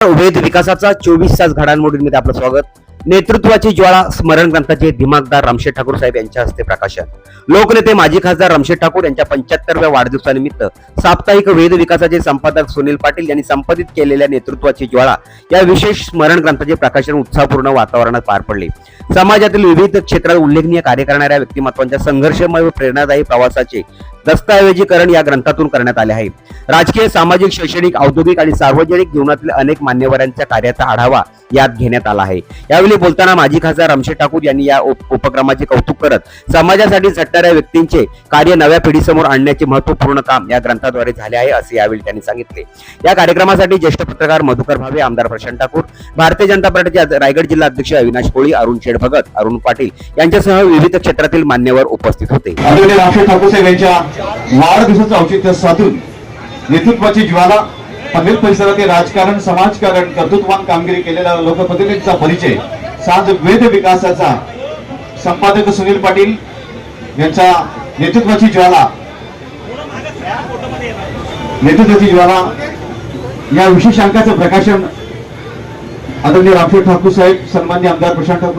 वेद विकासाचा 24 तास घडामोडींमध्ये आपलं स्वागत. नेतृत्वाची ज्वाळा स्मरण ग्रंथाचे दिमागदार रामशेठ ठाकूर साहेब यांच्या हस्ते प्रकाशन. लोकनेते माजी खासदार रामशेठ ठाकूर यांच्या 75व्या वाढदिवसानिमित्त साप्ताहिक वेद विकासाचे संपादक सुनील पाटील यांनी संपादित केलेल्या नेतृत्वाची ज्वाळा या विशेष स्मरण ग्रंथाचे प्रकाशन उत्साहपूर्ण वातावरणात पार पडले. समाजातील विविध क्षेत्रात उल्लेखनीय कार्य करणाऱ्या व्यक्तिमत्वांच्या संघर्षमय व प्रेरणादायी प्रवासाचे दस्तऐवजीकरण या ग्रंथातून करण्यात आले आहे. राजकीय, सामाजिक, शैक्षणिक, औद्योगिक आणि सार्वजनिक जीवनातील अनेक मान्यवरांच्या कार्याचा आढावा यात घेण्यात आला आहे. यावेळी बोलताना माजी खासदार रामशेठ ठाकूर यांनी या उपक्रमाचे कौतुक करत समाजासाठी झटणाऱ्या व्यक्तींचे कार्य नव्या पिढीसमोर आणण्याचे महत्त्वपूर्ण काम या ग्रंथाद्वारे झाले आहे असे यावेळी त्यांनी सांगितले. या कार्यक्रमासाठी ज्येष्ठ पत्रकार मधुकर भावे, आमदार प्रशांत ठाकूर, भारतीय जनता पार्टीचे रायगड जिल्हा अध्यक्ष अविनाश कोळी, अरुण शेठ भगत, अरुण पाटील यांच्यासह विविध क्षेत्रातील मान्यवर उपस्थित होते. रामशेठ ठाकूर साहेब यांच्या वाढदिवसाचं औचित्य साधून नेतृत्वाची ज्वाला, पनवेल परिसरातील राजकारण, समाजकारण, कर्तृत्ववान कामगिरी केलेल्या लोकप्रतिनिधींचा परिचय, साध वेद विकासाचा संपादक सुनील पाटील यांच्या नेतृत्वाची ज्वाला या विशेष अंकाचं प्रकाशन आदरणीय रामशेठ ठाकूर साहेब, सन्माननीय आमदार प्रशांत ठाकूर